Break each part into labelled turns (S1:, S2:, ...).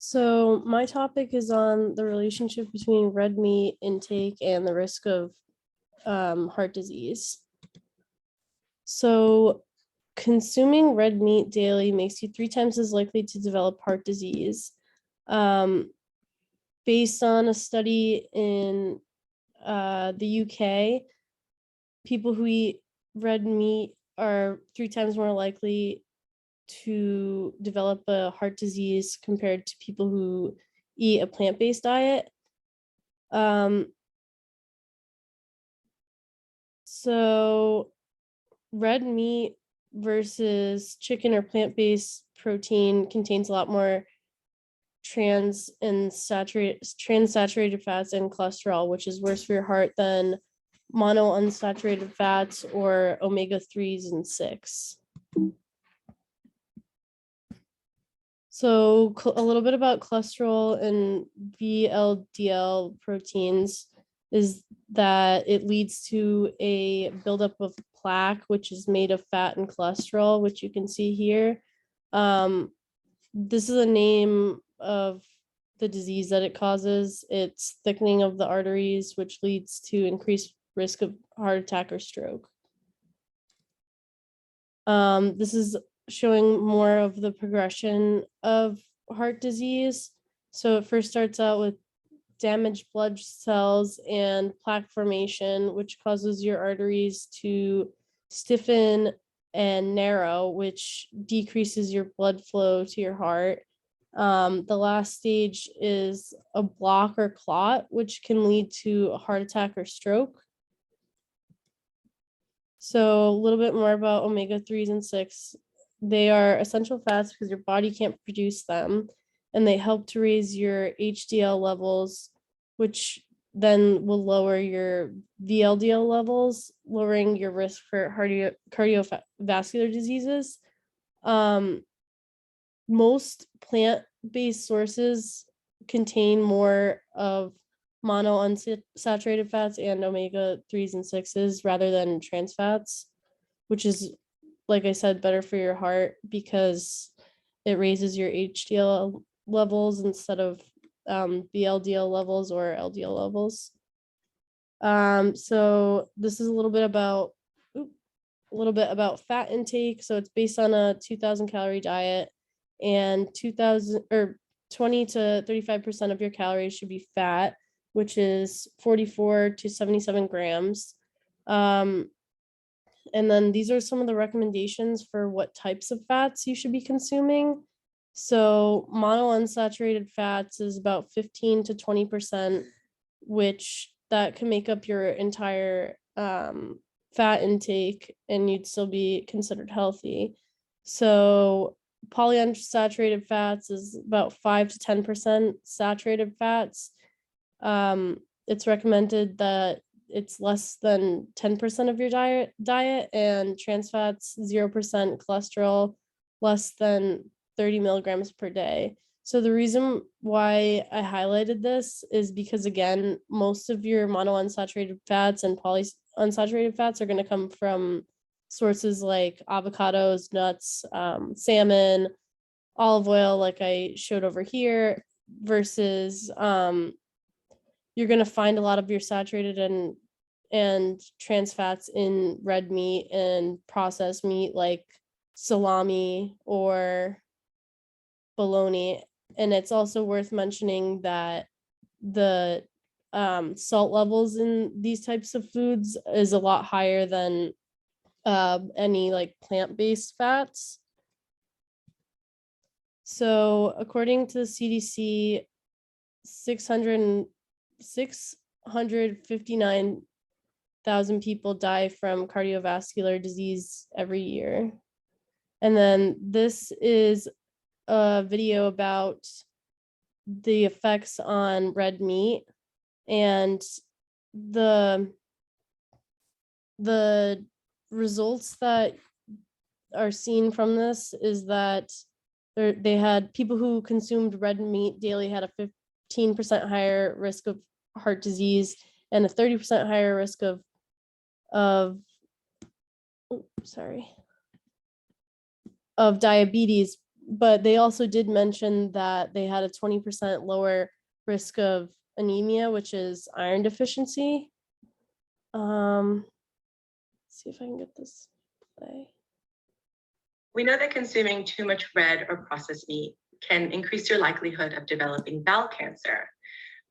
S1: So my topic is on the relationship between red meat intake and the risk of heart disease. So consuming red meat daily makes you 3 times as likely to develop heart disease. Based on a study in the UK, people who eat red meat are 3 times more likely to develop a heart disease compared to people who eat a plant-based diet. So red meat versus chicken or plant-based protein contains a lot more trans saturated fats and cholesterol, which is worse for your heart than monounsaturated fats or omega-3s and 6. So a little bit about cholesterol and VLDL proteins is that it leads to a buildup of plaque, which is made of fat and cholesterol, which you can see here. This is a name of the disease that it causes. It's thickening of the arteries, which leads to increased risk of heart attack or stroke. This is showing more of the progression of heart disease. So it first starts out with damaged blood cells and plaque formation, which causes your arteries to stiffen and narrow, which decreases your blood flow to your heart. The last stage is a block or clot, which can lead to a heart attack or stroke. So a little bit more about omega-3s and 6. They are essential fats because your body can't produce them, and they help to raise your HDL levels, which then will lower your VLDL levels, lowering your risk for cardiovascular diseases. Most plant-based sources contain more of monounsaturated fats and omega-3s and 6s rather than trans fats, which is, like I said, better for your heart because it raises your HDL levels instead of VLDL levels or LDL levels. So this is a little bit about fat intake. So it's based on a 2,000 calorie diet, and 20 to 35% of your calories should be fat, which is 44 to 77 grams. And then these are some of the recommendations for what types of fats you should be consuming. So monounsaturated fats is about 15 to 20%, which that can make up your entire fat intake and you'd still be considered healthy. So polyunsaturated fats is about 5 to 10% saturated fats. It's recommended that it's less than 10% of your diet, and trans fats 0% cholesterol, less than 30 milligrams per day. So the reason why I highlighted this is because, again, most of your monounsaturated fats and polyunsaturated fats are going to come from sources like avocados, nuts, salmon, olive oil, like I showed over here, versus you're going to find a lot of your saturated and trans fats in red meat and processed meat like salami or bologna. And it's also worth mentioning that the salt levels in these types of foods is a lot higher than any like plant-based fats. So according to the CDC, 659,000 people die from cardiovascular disease every year. And then this is a video about the effects on red meat, and the results that are seen from this is that they had people who consumed red meat daily had a 15% higher risk of heart disease and a 30% higher risk of diabetes but they also did mention that they had a 20% lower risk of anemia, which is iron deficiency. See if I can get this play.
S2: We know that consuming too much red or processed meat can increase your likelihood of developing bowel cancer,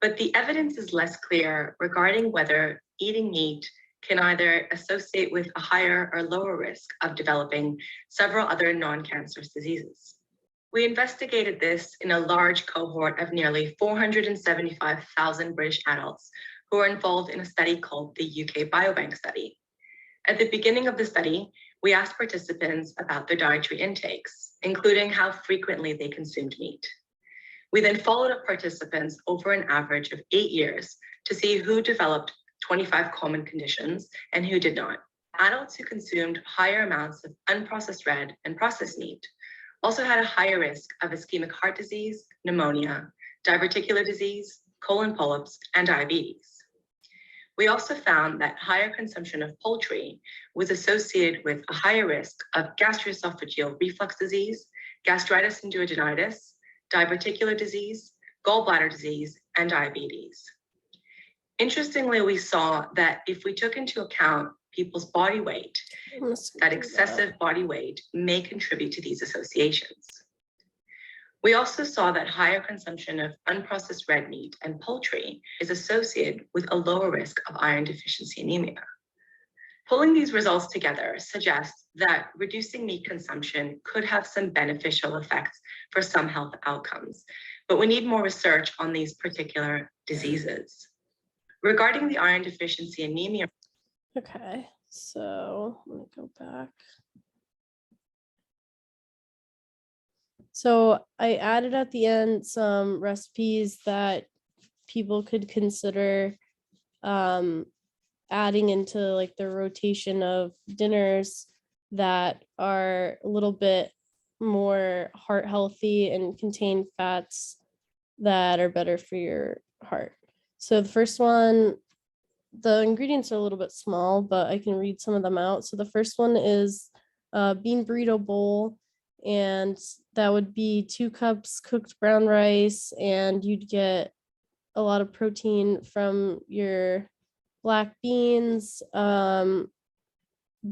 S2: but the evidence is less clear regarding whether eating meat can either associate with a higher or lower risk of developing several other non-cancerous diseases. We investigated this in a large cohort of nearly 475,000 British adults who were involved in a study called the UK Biobank Study. At the beginning of the study, we asked participants about their dietary intakes, including how frequently they consumed meat. We then followed up participants over an average of 8 years to see who developed 25 common conditions and who did not. Adults who consumed higher amounts of unprocessed red and processed meat also had a higher risk of ischemic heart disease, pneumonia, diverticular disease, colon polyps, and diabetes. We also found that higher consumption of poultry was associated with a higher risk of gastroesophageal reflux disease, gastritis and duodenitis, diverticular disease, gallbladder disease, and diabetes. Interestingly, we saw that if we took into account people's body weight, that excessive body weight may contribute to these associations. We also saw that higher consumption of unprocessed red meat and poultry is associated with a lower risk of iron deficiency anemia. Pulling these results together suggests that reducing meat consumption could have some beneficial effects for some health outcomes, but we need more research on these particular diseases. Regarding the iron deficiency anemia.
S1: Okay, so let me go back. So I added at the end some recipes that people could consider adding into like their rotation of dinners that are a little bit more heart healthy and contain fats that are better for your heart. So the first one, the ingredients are a little bit small, but I can read some of them out. So the first one is a bean burrito bowl, and that would be 2 cups cooked brown rice, and you'd get a lot of protein from your black beans. The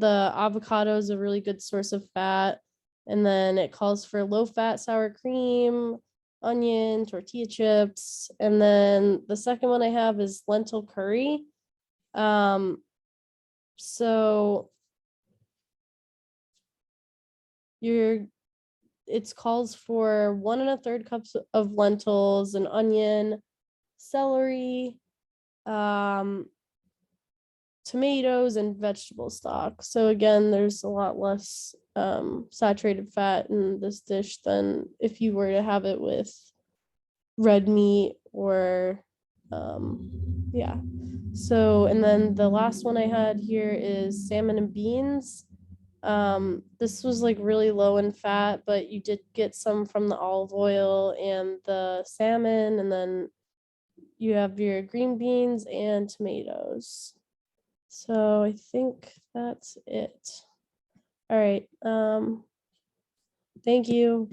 S1: avocado is a really good source of fat, and then it calls for low fat sour cream, onion, tortilla chips, and then the second one I have is lentil curry. So it calls for 1 1/3 cups of lentils, an onion, celery, tomatoes, and vegetable stock. So again, there's a lot less saturated fat in this dish than if you were to have it with red meat or yeah. So, and then the last one I had here is salmon and beans. This was like really low in fat, but you did get some from the olive oil and the salmon, and then you have your green beans and tomatoes. So I think that's it. All right. Thank you.